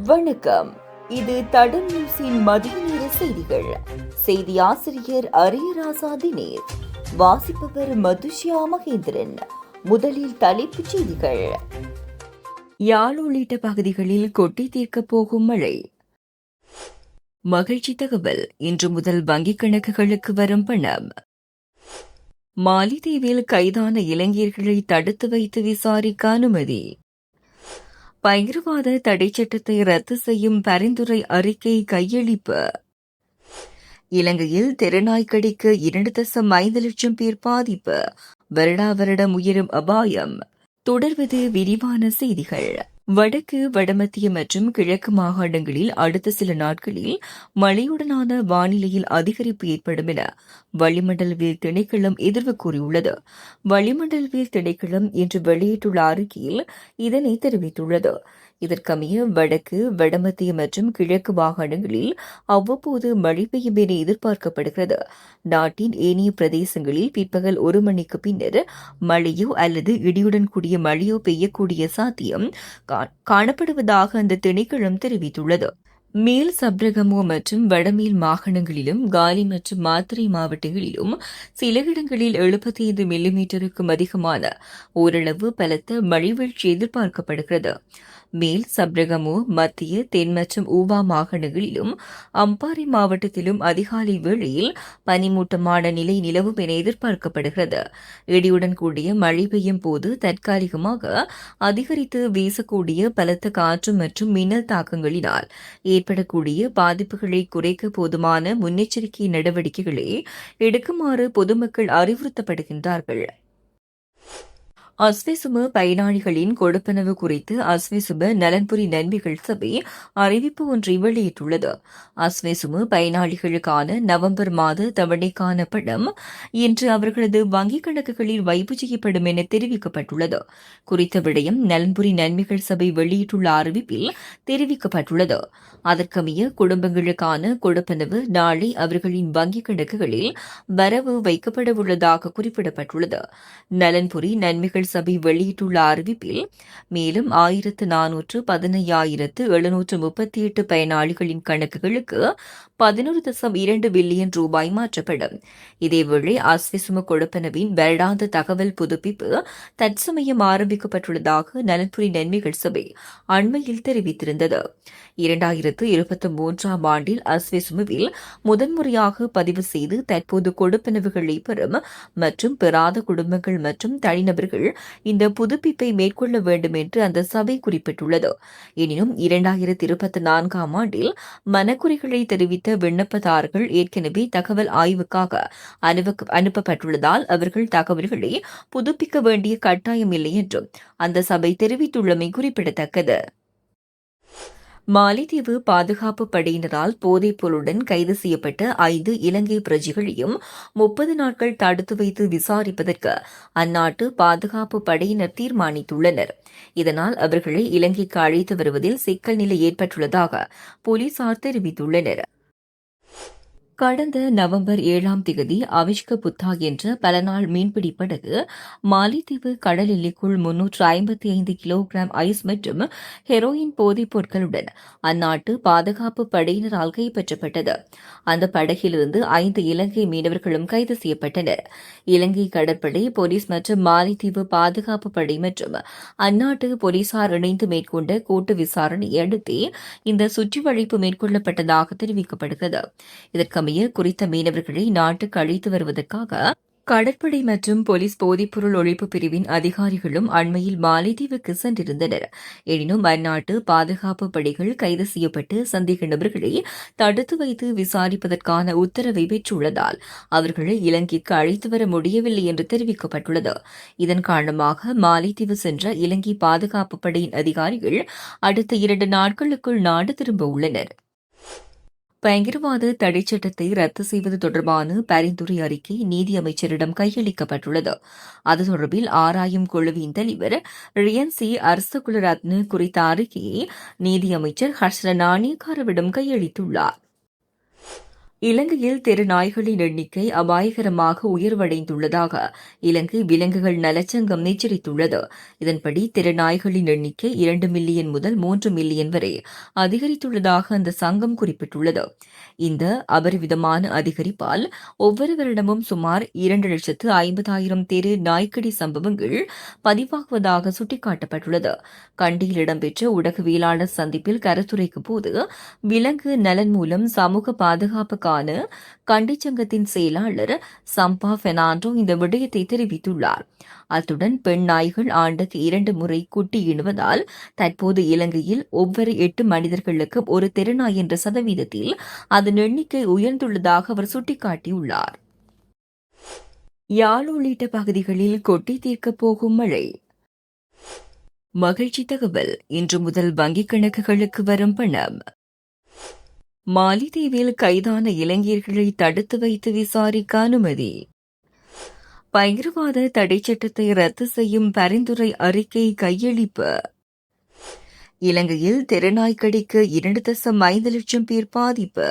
வணக்கம். இது தடம் நியூஸின் மதிய நேர செய்திகள். செய்தி ஆசிரியர் அரியராசா தினேர். வாசிப்பவர் மதுஷியா மகேந்திரன். முதலில் தலைப்புச் செய்திகள். யாழ் உள்ளிட்ட பகுதிகளில் கொட்டி தீர்க்கப் போகும் மழை. மகிழ்ச்சி தகவல். இன்று முதல் வங்கிக் கணக்குகளுக்கு வரும் பணம். மாலிதீவில் கைதான இளைஞர்களை தடுத்து வைத்து விசாரிக்க அனுமதி. பயங்கரவாத தடை சட்டத்தை ரத்து செய்யும் பரிந்துரை அறிக்கை கையளிப்பு. இலங்கையில் தெருநாய் கடிக்கு 2.5 லட்சம் பேர் பாதிப்பு. வருடாவருடம் உயரும் அபாயம். தொடர்வது விரிவான செய்திகள். வடக்கு, வடமத்திய மற்றும் கிழக்கு மாகாணங்களில் அடுத்த சில நாட்களில் மழையுடனான வானிலையில் அதிகரிப்பு ஏற்படும் என வளிமண்டலவியல் திணைக்களம் எதிர்வு கூறியுள்ளது. வளிமண்டலவியல் திணைக்களம் இன்று வெளியிட்டுள்ள அறிக்கையில் இதனை தெரிவித்துள்ளது. இதற்கமைய வடக்கு, வடமத்திய மற்றும் கிழக்கு மாகாணங்களில் அவ்வப்போது மழை பெய்யும் என எதிர்பார்க்கப்படுகிறது. நாட்டின் ஏனைய பிரதேசங்களில் பிற்பகல் 1 மணிக்கு பின்னர் மழையோ அல்லது இடியுடன் கூடிய மழையோ பெய்யக்கூடிய சாத்தியம் காணப்படுவதாக அந்த திணைக்களம் தெரிவித்துள்ளது. மேல் சப்ரகமோ மற்றும் வடமேல் மாகாணங்களிலும் காலி மற்றும் மாத்தறை மாவட்டங்களிலும் சில இடங்களில் 75 மில்லிமீட்டருக்கும் அதிகமான ஓரளவு பலத்த மழை வீழ்ச்சி எதிர்பார்க்கப்படுகிறது. மேல் சப்ரகமோ, மத்திய, தென் மற்றும் ஊவா மாகாணங்களிலும் அம்பாறை மாவட்டத்திலும் அதிகாலை வேளையில் பனிமூட்டமான நிலை நிலவும் என எதிர்பார்க்கப்படுகிறது. இடியுடன் கூடிய மழை பெய்யும் போது தற்காலிகமாக அதிகரித்து வீசக்கூடிய பலத்த காற்று மற்றும் மின்னல் தாக்கங்களினால் ஏற்படக்கூடிய பாதிப்புகளை குறைக்க போதுமான முன்னெச்சரிக்கை நடவடிக்கைகளை எடுக்குமாறு பொதுமக்கள் அறிவுறுத்தப்படுகின்றார்கள். அஸ்வெசும பயனாளிகளின் கொடுப்பனவு குறித்து அஸ்வெசும நலன்புரி நன்மைகள் சபை அறிவிப்பு ஒன்றை வெளியிட்டுள்ளது. அஸ்வெசும பயனாளிகளுக்கான நவம்பர் மாத தவணைக்கான பணம் இன்று அவர்களது வங்கிக் கணக்குகளில் வைப்பு செய்யப்படும் என தெரிவிக்கப்பட்டுள்ளது. குறித்த விடயம் நலன்புரி நன்மைகள் சபை வெளியிட்டுள்ள அறிவிப்பில் தெரிவிக்கப்பட்டுள்ளது. அதற்கமைய குடும்பங்களுக்கான கொடுப்பனவு நாளை அவர்களின் வங்கிக் கணக்குகளில் வரவு வைக்கப்படவுள்ளதாக குறிப்பிடப்பட்டுள்ளது. நலன்புரி நன்மைகள் சபை வெளியிட்டுள்ள அறிவிப்பில் மேலும் 1415,738 பயனாளிகளின் கணக்குகளுக்கு 11.2 பில்லியன் ரூபாய் மாற்றப்படும். இதேவேளை அஸ்வெசும கொடுப்பனவின் வருடாந்த தகவல் புதுப்பிப்பு தற்சமயம் ஆரம்பிக்கப்பட்டுள்ளதாக நலன்புரி நன்மைகள் சபை அண்மையில் தெரிவித்திருந்தது. 2023 ஆண்டில் அஸ்வெசுமவில் முதன்முறையாக பதிவு செய்து தற்போது கொடுப்பனவுகளை பெறும் மற்றும் பெறாத குடும்பங்கள் மற்றும் தனிநபர்கள் இந்த புதுப்பிப்பை மேற்கொள்ள வேண்டும் என்று அந்த சபை குறிப்பிட்டுள்ளது. எனினும் 2024 ஆண்டில் மனக்குறைகளை தெரிவித்த விண்ணப்பதாரர்கள் ஏற்கனவே தகவல் ஆய்வுக்காக அனுப்பப்பட்டுள்ளதால் அவர்கள் தகவல்களை புதுப்பிக்க வேண்டிய கட்டாயம் இல்லை என்றும் அந்த சபை தெரிவித்துள்ளமை குறிப்பிடத்தக்கது. மாலைதீவு பாதுகாப்பு படையினரால் போதைப் பொருளுடன் கைது செய்யப்பட்ட 5 இலங்கை பிரஜைகளையும் 30 நாட்கள் தடுத்து வைத்து விசாரிப்பதற்கு அந்நாட்டு பாதுகாப்பு படையினர் தீர்மானித்துள்ளனர். இதனால் அவர்களை இலங்கைக்கு அழைத்து வருவதில் சிக்கல் நிலை ஏற்பட்டுள்ளதாக போலீசார் தெரிவித்துள்ளனர். கடந்த நவம்பர் 7ஆம் தேதி அவிஷ்க புத்தா என்ற பலநாள் மீன்பிடி படகு மாலைதீவு கடல் எல்லைக்குள் 355 கிலோகிராம் ஐஸ் மற்றும் ஹெரோயின் போதைப் பொருட்களுடன் அந்நாட்டு பாதுகாப்பு படையினரால் கைப்பற்றப்பட்டது. அந்த படகிலிருந்து 5 இலங்கை மீனவர்களும் கைது செய்யப்பட்டனர். இலங்கை கடற்படை, போலீஸ் மற்றும் மாலைதீவு பாதுகாப்பு படை மற்றும் அந்நாட்டு போலீசார் இணைந்து மேற்கொண்ட கூட்டு விசாரணையை அடுத்தே இந்த சுற்றிவளைப்பு மேற்கொள்ளப்பட்டதாக தெரிவிக்கப்படுகிறது. இதற்கு குறித்த மீனவர்களை நாட்டுக்கு அழைத்து வருவதற்காக கடற்படை மற்றும் போலீஸ் போதைப்பொருள் ஒழிப்பு பிரிவின் அதிகாரிகளும் அண்மையில் மாலைதீவுக்கு சென்றிருந்தனர். எனினும் அந்நாட்டு பாதுகாப்பு படைகள் கைது செய்யப்பட்டு சந்தேக நபர்களை தடுத்து வைத்து விசாரிப்பதற்கான உத்தரவை பெற்றுள்ளதால் அவர்களை இலங்கைக்கு அழைத்து வர முடியவில்லை என்று தெரிவிக்கப்பட்டுள்ளது. இதன் காரணமாக மாலைதீவு சென்ற இலங்கை பாதுகாப்பு படையின் அதிகாரிகள் அடுத்த 2 நாட்களுக்குள் நாடு திரும்ப உள்ளனர். பயங்கரவாத தடை சட்டத்தை ரத்து செய்வது தொடர்பான பரிந்துரை அறிக்கை நீதி அமைச்சரிடம் கையளிக்கப்பட்டுள்ளது. அது தொடர்பில் ஆராயும் குழுவின் தலைவர் ரியன்சி அரசகுலரத்ன குறித்த அறிக்கையை நீதி அமைச்சர் ஹர்ஷன நாணயக்காரவிடம் கையளித்துள்ளார். இலங்கையில் தெருநாய்களின் எண்ணிக்கை அபாயகரமாக உயர்வடைந்துள்ளதாக இலங்கை விலங்குகள் நலச்சங்கம் எச்சரித்துள்ளது. இதன்படி தெருநாய்களின் எண்ணிக்கை 2 மில்லியன் முதல் 3 மில்லியன் வரை அதிகரித்துள்ளதாக அந்த சங்கம் குறிப்பிட்டுள்ளது. இந்த அபரிவிதமான அதிகரிப்பால் ஒவ்வொரு வருடமும் சுமார் 2,50,000 தெரு நாய்க்கடி சம்பவங்கள் பதிவாகுவதாக சுட்டிக்காட்டப்பட்டுள்ளது. கண்டியில் இடம்பெற்ற ஊடகவியலாளர் சந்திப்பில் கருத்துரைக்கும் போது விலங்கு நலன் மூலம் சமூக பாதுகாப்புக்கான கண்டி சங்கத்தின் செயலாளர் சம்பா பெர்னாண்டோ இந்த விடயத்தை தெரிவித்துள்ளார். அத்துடன் பெண் நாய்கள் ஆண்டுக்கு 2 முறை குட்டியிடுவதால் தற்போது இலங்கையில் ஒவ்வொரு 8 மனிதர்களுக்கு ஒரு தெருநாய் என்ற சதவீதத்தில் அதன் எண்ணிக்கை உயர்ந்துள்ளதாக அவர் சுட்டிக்காட்டியுள்ளார். யாழ் உள்ளிட்ட பகுதிகளில் கொட்டி தீர்க்கப் போகும் மழை. மகிழ்ச்சி தகவல், இன்று முதல் வங்கிக் கணக்குகளுக்கு வரும் பணம். மாலிதீவில் கைதான இலங்கையர்களை தடுத்து வைத்து விசாரிக்க அனுமதி. பயங்கரவாத தடை சட்டத்தை ரத்து செய்யும் பரிந்துரை அறிக்கை கையளிப்பு. இலங்கையில் தெருநாய்க்கடிக்கு 2.5 லட்சம் பேர் பாதிப்பு.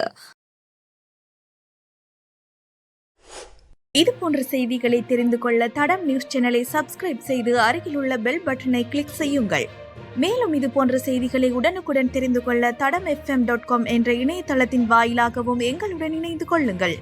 இதுபோன்ற செய்திகளை தெரிந்து கொள்ள தடம் நியூஸ் சேனலை சப்ஸ்கிரைப் செய்து அருகில் உள்ள பெல் பட்டனை கிளிக் செய்யுங்கள். மேலும் இதுபோன்ற செய்திகளை உடனுக்குடன் தெரிந்து கொள்ள தடம் FM.com என்ற இணையதளத்தின் வாயிலாகவும் எங்களுடன் இணைந்து கொள்ளுங்கள்.